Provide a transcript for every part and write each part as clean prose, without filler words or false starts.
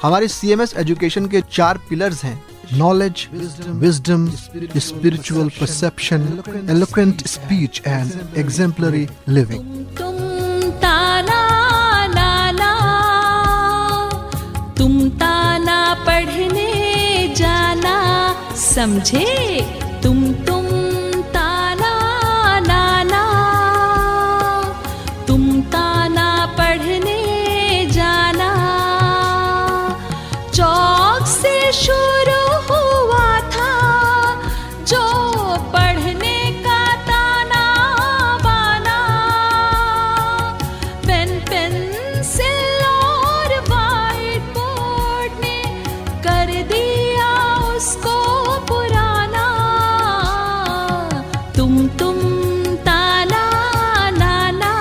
हमारे CMS education के 4 pillars हैं: knowledge, wisdom, spiritual perception, eloquent speech and exemplary living. तुम ताना नाना, तुम ताना पढ़ने जाना, समझे? तुम ताना नाना, तुम ताना पढ़ने जाना। चौक से शुरू हुआ था जो पढ़ने का ताना बाना, पेन पेंसिल और व्हाइट बोर्ड ने कर दिया उसको पुराना। तुम ताना नाना,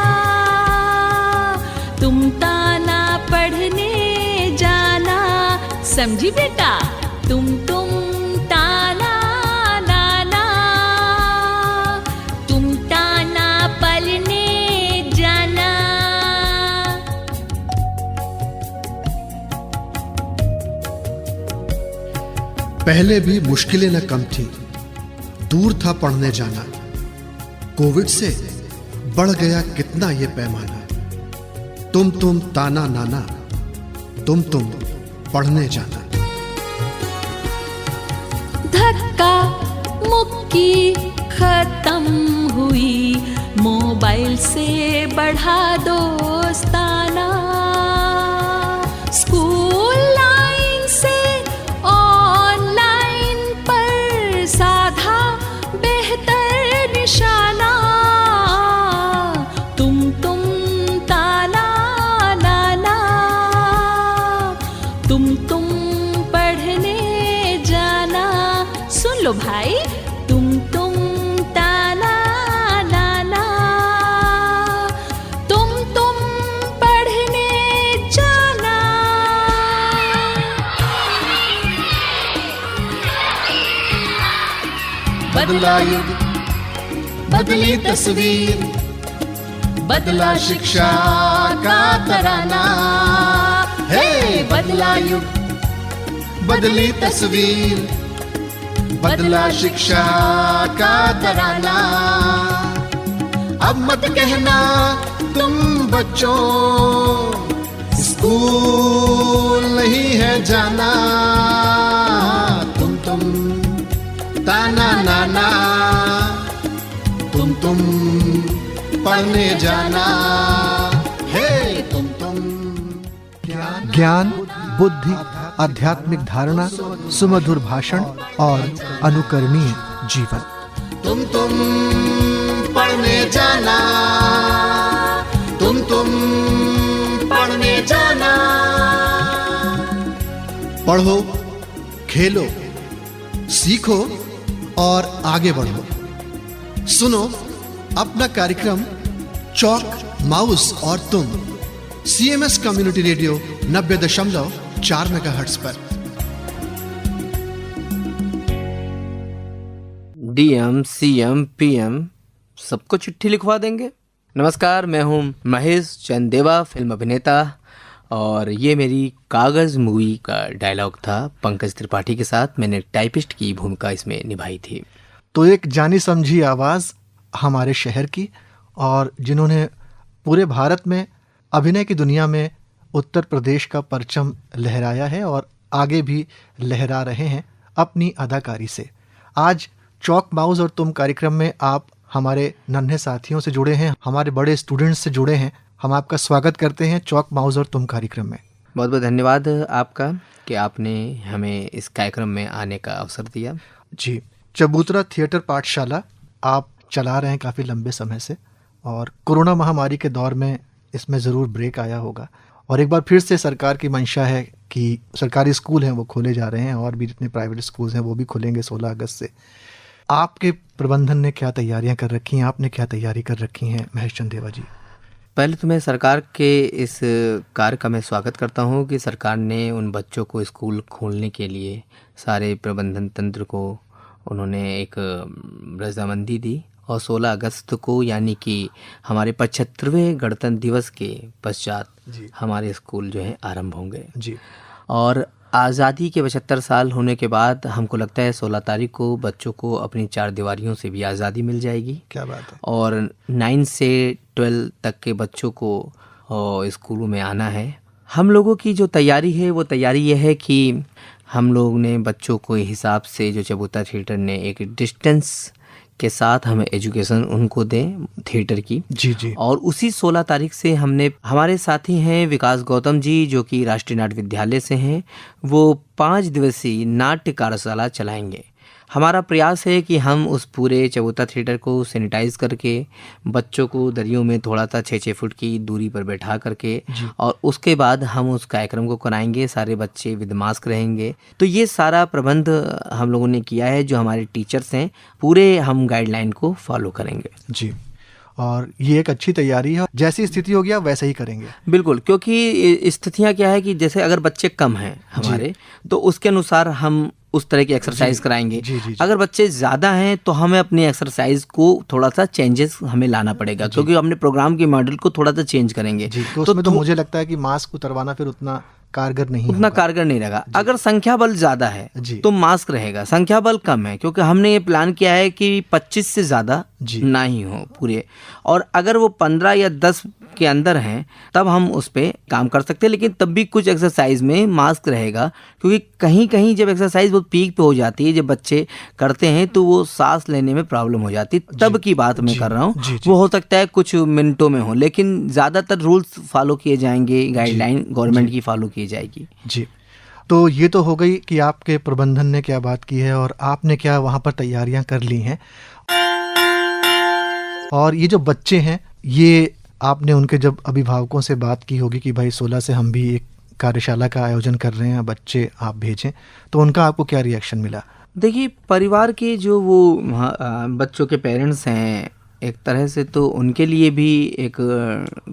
तुम ताना पढ़ने जाना, समझी बेटा? तुम ताना नाना, तुम ताना पढ़ने जाना। पहले भी मुश्किलें न कम थी, दूर था पढ़ने जाना। कोविड से बढ़ गया कितना ये पैमाना। तुम ताना नाना, तुम पढ़ने जाना। धक्का मुक्की खत्म हुई, मोबाइल से बढ़ा दोस्ताना। स्कूल लाइन से ऑनलाइन पर साधा बेहतर निशाना। तुम ताना नाना, तुम पढ़ने जाना। सुन लो भाई, तुम ताना नाना, तुम पढ़ने जाना। बदला युग, बदली तस्वीर, बदला शिक्षा का तराना। हे बदला युग, बदली तस्वीर, बदला शिक्षा का तराना। अब मत कहना तुम बच्चों स्कूल नहीं है जाना। तुम ताना नाना, तुम पढ़ने जाना। हे तुम ज्ञान, बुद्धि, आध्यात्मिक धारणा, सुमधुर भाषण और अनुकरणीय जीवन। तुम पढ़ने जाना, तुम पढ़ने जाना। पढ़ो, खेलो, सीखो और आगे बढ़ो। सुनो अपना कार्यक्रम चौक, माउस और तुम, CMS कम्युनिटी रेडियो 90.4 मेगाहर्ट्ज पर। DM, CM, PM सबको चिट्ठी लिखवा देंगे। नमस्कार, मैं हूं महेश चंदेवा, फिल्म अभिनेता, और ये मेरी कागज़ मूवी का डायलॉग था। पंकज त्रिपाठी के साथ मैंने टाइपिस्ट की भूमिका इसमें निभाई थी। तो एक जानी समझी आवाज़ हमारे शहर की, और जिन्होंने पूरे भारत में अभिनय की दुनिया में उत्तर प्रदेश का परचम लहराया है और आगे भी लहरा रहे हैं अपनी अदाकारी से। आज चौक, माउस और तुम कार्यक्रम में आप हमारे नन्हे साथियों से जुड़े हैं, हमारे बड़े स्टूडेंट्स से जुड़े हैं। हम आपका स्वागत करते हैं चौक, माउस और तुम कार्यक्रम में। बहुत बहुत धन्यवाद आपका कि आपने हमें इस कार्यक्रम में आने का अवसर दिया। जी, चबूतरा थिएटर पाठशाला आप चला रहे हैं काफ़ी लंबे समय से, और कोरोना महामारी के दौर में इसमें ज़रूर ब्रेक आया होगा, और एक बार फिर से सरकार की मंशा है कि सरकारी स्कूल हैं वो खोले जा रहे हैं, और भी जितने प्राइवेट स्कूल्स हैं वो भी खुलेंगे 16 अगस्त से। आपके प्रबंधन ने क्या तैयारियां कर रखी हैं, आपने क्या तैयारी कर रखी हैं महेश चंदेवा जी? पहले तो मैं सरकार के इस कार्य का मैं स्वागत करता हूं कि सरकार ने उन बच्चों को स्कूल खोलने के लिए सारे प्रबंधन तंत्र को उन्होंने एक रजामंदी दी, और 16 अगस्त को यानी कि हमारे 75वें गणतंत्र दिवस के पश्चात हमारे स्कूल जो है आरंभ होंगे। जी। और आज़ादी के 75 साल होने के बाद हमको लगता है 16 तारीख को बच्चों को अपनी चार दीवारियों से भी आज़ादी मिल जाएगी। क्या बात है। और 9 से 12 तक के बच्चों को स्कूलों में आना है। हम लोगों की जो तैयारी है वो तैयारी ये है कि हम लोग ने बच्चों को हिसाब से जो चबूतरा थिएटर ने एक डिस्टेंस के साथ हमें एजुकेशन उनको दें थिएटर की। जी जी। और उसी 16 तारीख से हमने, हमारे साथी हैं विकास गौतम जी जो कि राष्ट्रीय नाट्य विद्यालय से हैं, वो 5 दिवसीय नाट्य कार्यशाला चलाएंगे। हमारा प्रयास है कि हम उस पूरे चबूतरा थिएटर को सैनिटाइज करके बच्चों को दरियों में थोड़ा सा 6-6 फुट की दूरी पर बैठा करके और उसके बाद हम उस कार्यक्रम को कराएंगे। सारे बच्चे विद मास्क रहेंगे। तो ये सारा प्रबंध हम लोगों ने किया है। जो हमारे टीचर्स हैं पूरे हम गाइडलाइन को फॉलो करेंगे। जी, और ये एक अच्छी तैयारी है। जैसी स्थिति होगी आप वैसे ही करेंगे। बिल्कुल, क्योंकि स्थितियाँ क्या है कि जैसे अगर बच्चे कम हैं हमारे तो उसके अनुसार हम उस तरह की एक्सरसाइज कराएंगे। जी। अगर बच्चे ज़्यादा हैं तो हमें अपनी एक्सरसाइज को थोड़ा सा चेंजेस हमें लाना पड़ेगा, क्योंकि हमने प्रोग्राम के मॉडल को थोड़ा सा चेंज करेंगे। तो उसमें तो मुझे लगता है कि मास्क उतरवाना फिर उतना कारगर नहीं रहेगा। अगर संख्या बल ज़्यादा है जी। तो मास्क रहेगा, संख्या बल कम है क्योंकि हमने ये प्लान किया है कि 25 से ज़्यादा ना ही हो पूरे। और अगर वो 15 या 10 के अंदर हैं तब हम उस पर काम कर सकते हैं, लेकिन तब भी कुछ एक्सरसाइज में मास्क रहेगा, क्योंकि कहीं कहीं जब एक्सरसाइज बहुत पीक पे हो जाती है, जब बच्चे करते हैं तो वो सांस लेने में प्रॉब्लम हो जाती है। तब की बात मैं कर रहा हूँ। वो हो सकता है कुछ मिनटों में हो, लेकिन ज़्यादातर रूल्स फॉलो किए जाएंगे, गाइडलाइन गवर्नमेंट की फॉलो की जाएगी। जी, तो ये तो हो गई कि आपके प्रबंधन ने क्या बात की है और आपने क्या वहाँ पर तैयारियाँ कर ली हैं। और ये जो बच्चे हैं, ये आपने उनके जब अभिभावकों से बात की होगी कि भाई 16 से हम भी एक कार्यशाला का आयोजन कर रहे हैं, बच्चे आप भेजें, तो उनका आपको क्या रिएक्शन मिला? देखिए, परिवार के जो वो बच्चों के पेरेंट्स हैं, एक तरह से तो उनके लिए भी एक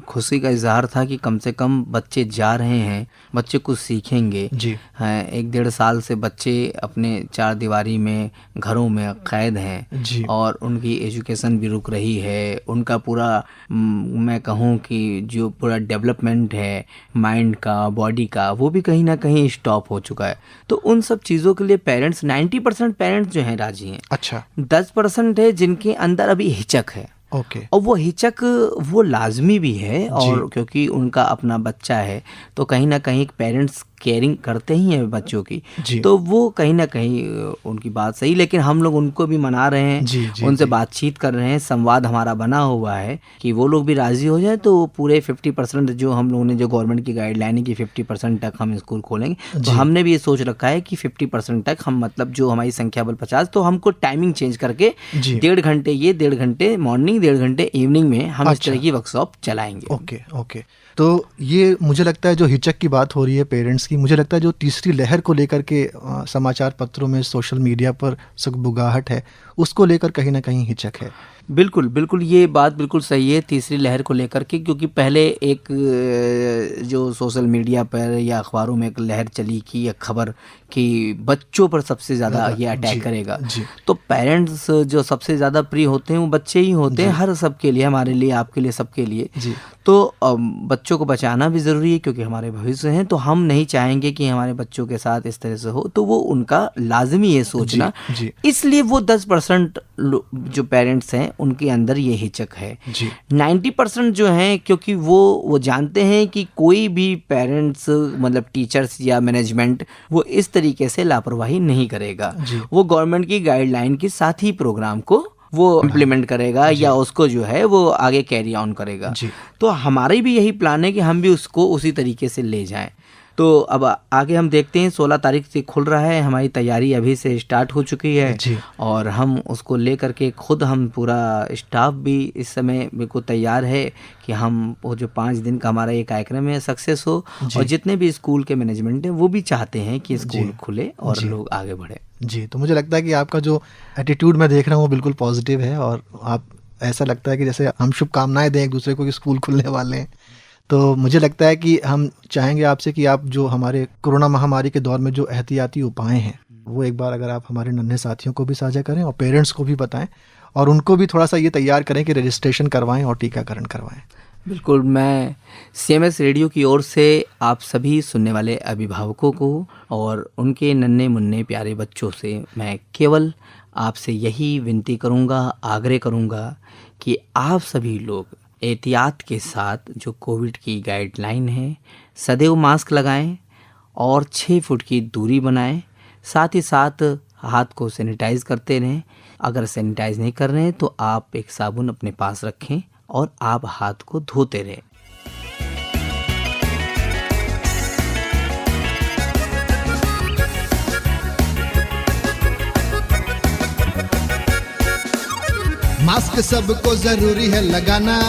खुशी का इजहार था कि कम से कम बच्चे जा रहे हैं, बच्चे कुछ सीखेंगे। जी। 1-1.5 साल से बच्चे अपने चार दीवारी में घरों में कैद हैं जी। और उनकी एजुकेशन भी रुक रही है। उनका पूरा मैं कहूँ कि जो पूरा डेवलपमेंट है माइंड का, बॉडी का, वो भी कहीं ना कहीं स्टॉप हो चुका है। तो उन सब चीज़ों के लिए पेरेंट्स, 90% पेरेंट्स जो हैं राजी हैं। अच्छा। 10% है जिनके अंदर अभी हिचक है। ओके। और वो हिचक वो लाजमी भी है, और क्योंकि उनका अपना बच्चा है तो कहीं ना कहीं पेरेंट्स केयरिंग करते ही हैं बच्चों की। तो वो कहीं ना कहीं उनकी बात सही, लेकिन हम लोग उनको भी मना रहे हैं, उनसे बातचीत कर रहे हैं, संवाद हमारा बना हुआ है कि वो लोग भी राज़ी हो जाए। तो पूरे 50% जो हम लोगों ने जो गवर्नमेंट की गाइडलाइन है कि 50% तक हम स्कूल खोलेंगे, तो हमने भी ये सोच रखा है कि 50% तक हम, मतलब जो हमारी संख्या बल 50, तो हमको टाइमिंग चेंज करके 1.5 घंटे ये, 1.5 घंटे मॉर्निंग, 1.5 घंटे इवनिंग में हम इस तरह की वर्कशॉप चलाएंगे। ओके। तो ये मुझे लगता है जो हिचक की बात हो रही है पेरेंट्स की, मुझे लगता है जो तीसरी लहर को लेकर के समाचार पत्रों में, सोशल मीडिया पर सुगबुगाहट है, उसको लेकर कहीं ना कहीं हिचक है। बिल्कुल, ये बात बिल्कुल सही है तीसरी लहर को लेकर के, क्योंकि पहले एक जो सोशल मीडिया पर या अखबारों में एक लहर चली कि यह खबर कि बच्चों पर सबसे ज़्यादा ये अटैक करेगा। तो पेरेंट्स जो सबसे ज़्यादा प्रिय होते हैं वो बच्चे ही होते हैं, हर सबके लिए, हमारे लिए, आपके लिए, सबके लिए। तो बच्चों को बचाना भी ज़रूरी है क्योंकि हमारे भविष्य हैं। तो हम नहीं चाहेंगे कि हमारे बच्चों के साथ इस तरह से हो, तो वो उनका लाजमी है सोचना। इसलिए वो 10% जो पेरेंट्स हैं उनके अंदर ये हिचक है। 90% जो हैं, क्योंकि वो जानते हैं कि कोई भी पेरेंट्स, मतलब टीचर्स या मैनेजमेंट, वो इस तरीके से लापरवाही नहीं करेगा। वो गवर्नमेंट की गाइडलाइन के साथ ही प्रोग्राम को वो इम्प्लीमेंट करेगा या उसको जो है वो आगे कैरी ऑन करेगा। तो हमारी भी यही प्लान है कि हम भी उसको उसी तरीके से ले जाएं। तो अब आगे हम देखते हैं, 16 तारीख से खुल रहा है, हमारी तैयारी अभी से स्टार्ट हो चुकी है और हम उसको ले करके खुद, हम पूरा स्टाफ भी इस समय बिल्कुल तैयार है कि हम वो जो 5 दिन का हमारा ये कार्यक्रम है सक्सेस हो। और जितने भी स्कूल के मैनेजमेंट हैं वो भी चाहते हैं कि स्कूल खुले और लोग आगे बढ़े। जी, तो मुझे लगता है कि आपका जो एटीट्यूड मैं देख रहा हूँ वो बिल्कुल पॉजिटिव है और आप, ऐसा लगता है कि जैसे हम शुभकामनाएं दें एक दूसरे को कि स्कूल खुलने वाले हैं। तो मुझे लगता है कि हम चाहेंगे आपसे कि आप जो हमारे कोरोना महामारी के दौर में जो एहतियाती उपाय हैं वो एक बार अगर आप हमारे नन्हे साथियों को भी साझा करें और पेरेंट्स को भी बताएं और उनको भी थोड़ा सा ये तैयार करें कि रजिस्ट्रेशन करवाएं और टीकाकरण करवाएं। बिल्कुल, मैं CMS रेडियो की ओर से आप सभी सुनने वाले अभिभावकों को और उनके नन्हे मुन्ने प्यारे बच्चों से मैं केवल आपसे यही विनती करूंगा, आग्रह करूंगा कि आप सभी लोग एहतियात के साथ जो कोविड की गाइडलाइन है सदैव मास्क लगाएं और 6 फुट की दूरी बनाएं। साथ ही साथ हाथ को सैनिटाइज करते रहें। अगर सैनिटाइज नहीं कर रहे हैं तो आप एक साबुन अपने पास रखें और आप हाथ को धोते रहें। मास्क सबको जरूरी है लगाना,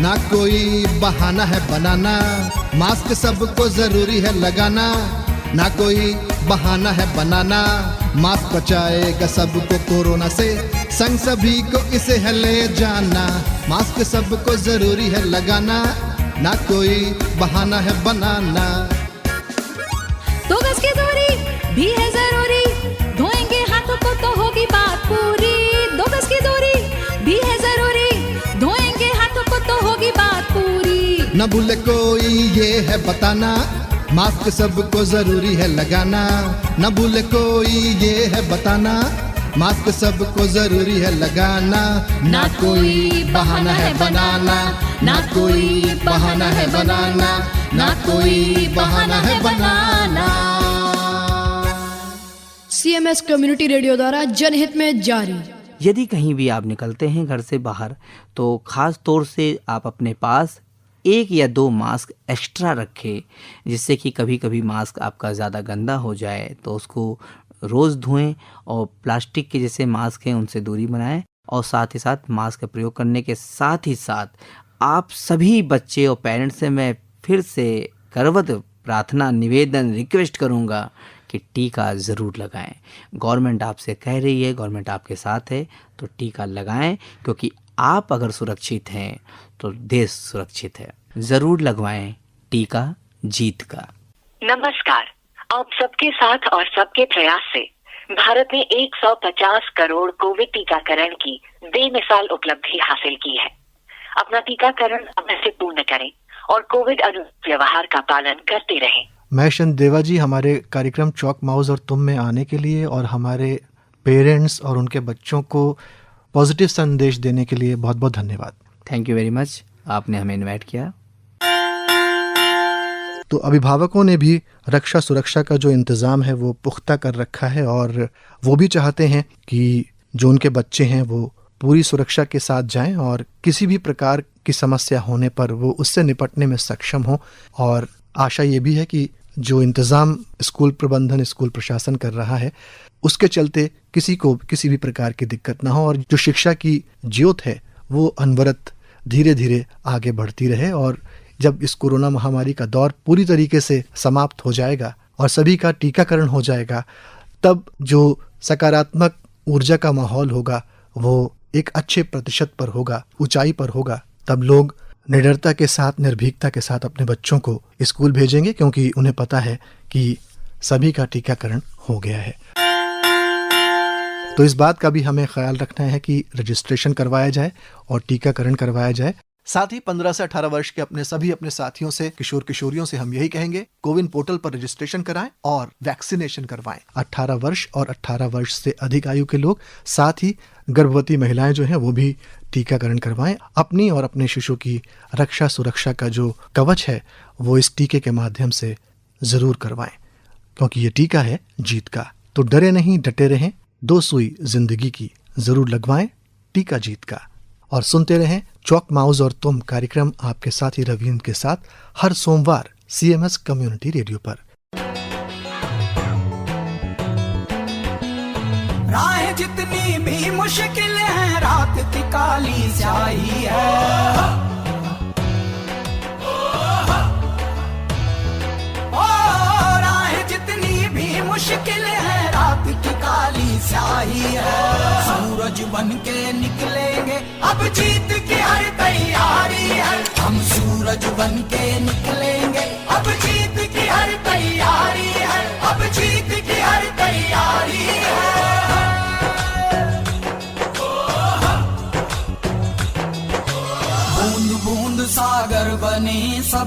ना कोई बहाना है बनाना। मास्क सबको जरूरी है लगाना, ना कोई बहाना है बनाना। मास्क बचाएगा सबको कोरोना से, संग सभी को इसे है ले जाना। मास्क सबको जरूरी है लगाना, ना कोई बहाना है बनाना। 2 गज की दूरी भी है जरूरी, धोएंगे हाथों को तो होगी बात पूरी। 2 गज की दूरी भी है जरूरी, धोएंगे हाथों को तो होगी बात पूरी। न भूले कोई ये है बताना, मास्क सबको जरूरी है लगाना। न भूले कोई ये है बताना, मास्क सबको जरूरी है लगाना। ना कोई बहाना है बनाना, ना कोई बहाना है बनाना, ना कोई बहाना है बनाना। CMS कम्युनिटी रेडियो द्वारा जनहित में जारी। यदि कहीं भी आप निकलते हैं घर से बाहर तो ख़ास तौर से आप अपने पास 1 या 2 मास्क एक्स्ट्रा रखें, जिससे कि कभी कभी मास्क आपका ज़्यादा गंदा हो जाए तो उसको रोज़ धोएं और प्लास्टिक के जैसे मास्क हैं उनसे दूरी बनाएं। और साथ ही साथ मास्क का प्रयोग करने के साथ ही साथ आप सभी बच्चे और पेरेंट्स से मैं फिर से करवत प्रार्थना, निवेदन, रिक्वेस्ट करूँगा कि टीका ज़रूर लगाएं। गवर्नमेंट आपसे कह रही है, गवर्नमेंट आपके साथ है, तो टीका लगाएं, क्योंकि आप अगर सुरक्षित हैं तो देश सुरक्षित है। ज़रूर लगवाएं टीका जीत का। नमस्कार, आप सबके साथ और सबके प्रयास से भारत ने 150 करोड़ कोविड टीकाकरण की बेमिसाल उपलब्धि हासिल की है। अपना टीकाकरण समय से पूर्ण करें और कोविड अनुरूप व्यवहार का पालन करते रहें। महेश चंद देवा जी, हमारे कार्यक्रम चौक माउस और तुम में आने के लिए और हमारे पेरेंट्स और उनके बच्चों को पॉजिटिव संदेश देने के लिए बहुत बहुत धन्यवाद। थैंक यू वेरी मच, आपने हमें इनवाइट किया। तो अभिभावकों ने भी रक्षा सुरक्षा का जो इंतज़ाम है वो पुख्ता कर रखा है और वो भी चाहते हैं कि जो उनके बच्चे हैं वो पूरी सुरक्षा के साथ जाएं और किसी भी प्रकार की समस्या होने पर वो उससे निपटने में सक्षम हो। और आशा ये भी है कि जो इंतज़ाम स्कूल प्रबंधन, स्कूल प्रशासन कर रहा है उसके चलते किसी को किसी भी प्रकार की दिक्कत ना हो और जो शिक्षा की ज्योत है वो अनवरत धीरे धीरे आगे बढ़ती रहे। और जब इस कोरोना महामारी का दौर पूरी तरीके से समाप्त हो जाएगा और सभी का टीकाकरण हो जाएगा, तब जो सकारात्मक ऊर्जा का माहौल होगा वो एक अच्छे प्रतिशत पर होगा, ऊंचाई पर होगा। तब लोग निडरता के साथ, निर्भीकता के साथ अपने बच्चों को स्कूल भेजेंगे, क्योंकि उन्हें पता है कि सभी का टीकाकरण हो गया है। तो इस बात का भी हमें ख्याल रखना है कि रजिस्ट्रेशन करवाया जाए और टीकाकरण करवाया जाए। साथ ही 15 से 18 वर्ष के अपने साथियों से, किशोर किशोरियों से हम यही कहेंगे, कोविन पोर्टल पर रजिस्ट्रेशन कराएं और वैक्सीनेशन करवाएं। 18 वर्ष और 18 वर्ष से अधिक आयु के लोग, साथ ही गर्भवती महिलाएं जो हैं वो भी टीकाकरण करवाएं। अपनी और अपने शिशु की रक्षा सुरक्षा का जो कवच है वो इस टीके के माध्यम से जरूर करवाएं, क्योंकि ये टीका है जीत का। तो डरे नहीं, डटे रहें, 2 सुई जिंदगी की जरूर लगवाएं, टीका जीत का। और सुनते रहें चौक माउस और तुम कार्यक्रम आपके साथी रवींद्र के साथ हर सोमवार CMS कम्युनिटी रेडियो पर। राह जितनी भी मुश्किल है, रात की काली स्याही है। ओ राह जितनी भी मुश्किल है, रात की काली स्याही है। सूरज बन के निकलेंगे, अब जीत की हर तैयारी है। हम सूरज बन के निकलेंगे, अब जीत की हर तैयारी है। अब जीत की हर तैयारी है। बूंद बूंद सागर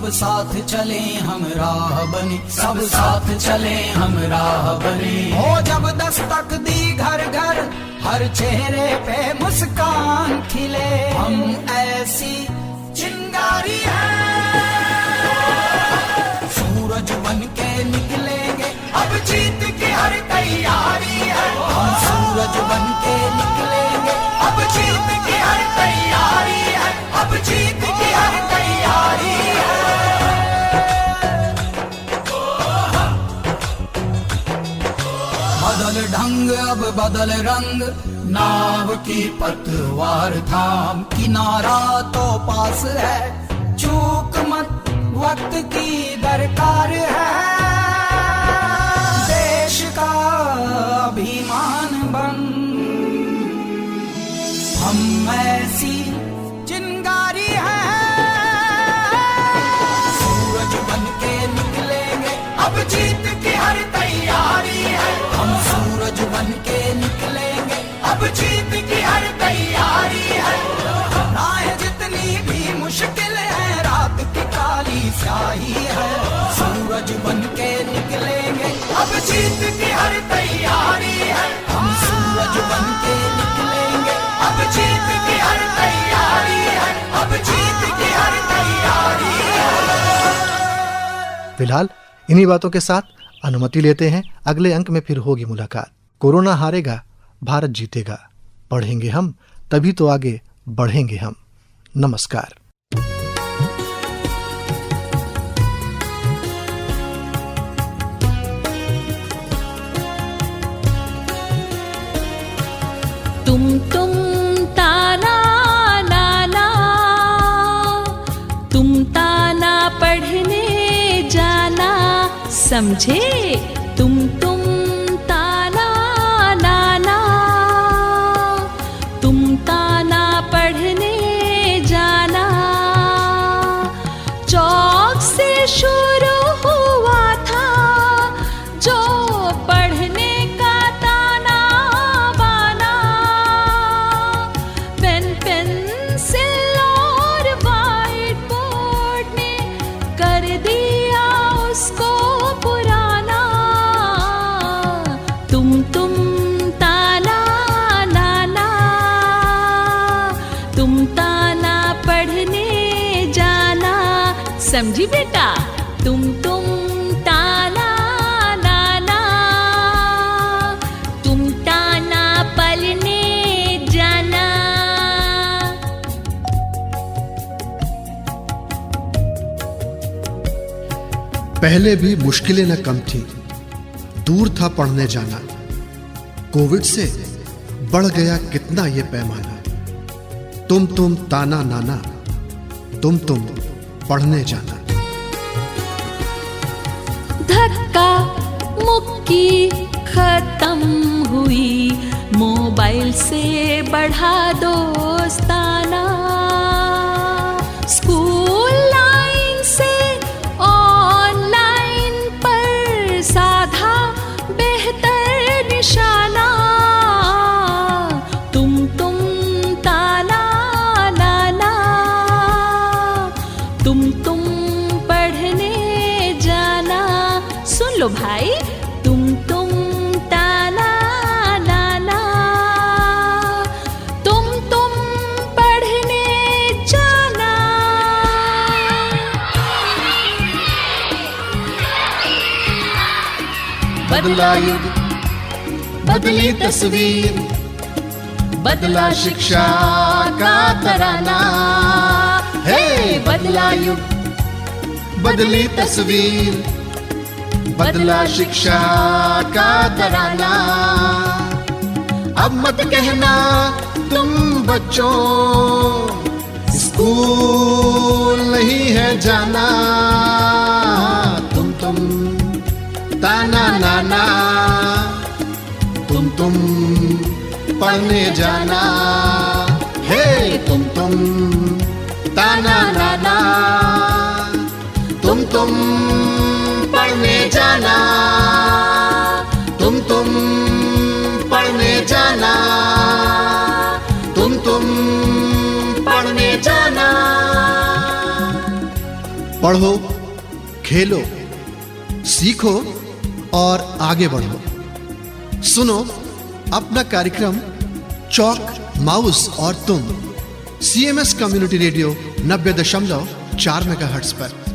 सब साथ चले हम राह बने, सब साथ चले हम राह बने। हो जब दस्तक दी घर घर, हर चेहरे पे मुस्कान खिले, हम ऐसी चिंगारी है, सूरज बन के निकलेंगे, अब जीत की हर तैयारी है। हम सूरज बन के निकलेंगे, अब जीत की हर तैयारी है, अब जीत की हर तैयारी है। बदल ढंग अब बदल रंग, नाव की पतवार थाम, किनारा तो पास है, चूक मत वक्त की दरकार है। देश का अभिमान बन, हम ऐसी चिंगारी है, सूरज बन के निकलेंगे, अब जीत की हर तैयारी है। हम सूरज बन के निकलेंगे, अब जीत की हर तैयारी है। राह जितनी भी मुश्किल है, रात की काली स्याही है, सूरज बन के निकलेंगे, अब जीत की हर तैयारी है। हम सूरज बन के निकलेंगे, अब जीत की हर तैयारी है, अब जीत की हर तैयारी है। फिलहाल इन्हीं बातों के साथ अनुमति लेते हैं। अगले अंक में फिर होगी मुलाकात। कोरोना हारेगा, भारत जीतेगा। पढ़ेंगे हम, तभी तो आगे बढ़ेंगे हम। नमस्कार। तुम ताना नाना, तुम ताना पढ़ने जाना, समझे? तुम ताना नाना, तुम ताना पढ़ने जाना। चौक से शुरू हुआ था जो पढ़ने का ताना बाना, पेन पेंसिल और व्हाइट बोर्ड ने कर दिया उसको पुराना। तुम ताना नाना, तुम ताना पढ़ने जाना, समझी बेटा? तुम ताना नाना, तुम ताना पढ़ने जाना। पहले भी मुश्किलें न कम थी, दूर था पढ़ने जाना, कोविड से बढ़ गया कितना ये पैमाना। तुम ताना नाना, तुम पढ़ने जाना। धक्का मुक्की खत्म हुई, मोबाइल से बढ़ा दोस्ताना। स्कूल लाइन से ऑनलाइन पर साधा बेहतर निशाना। तुम ताना नाना, तुम पढ़ने जाना। सुन लो भाई, तुम ताना नाना, तुम पढ़ने जाना। बदला युग, बदली तस्वीर, बदला शिक्षा का तराना। हे बदला युग, बदली तस्वीर, बदला शिक्षा का तराना। अब मत कहना तुम बच्चों, स्कूल नहीं है जाना। तुम ताना नाना, तुम पढ़ने जाना। हे तुम ताना नाना, तुम पढ़ने जाना। तुम पढ़ने जाना। तुम पढ़ने जाना। पढ़ो खेलो, सीखो और आगे बढ़ो। सुनो अपना कार्यक्रम चौक, माउस और तुम CMS कम्युनिटी रेडियो 90.4 मेगाहर्ट्ज पर।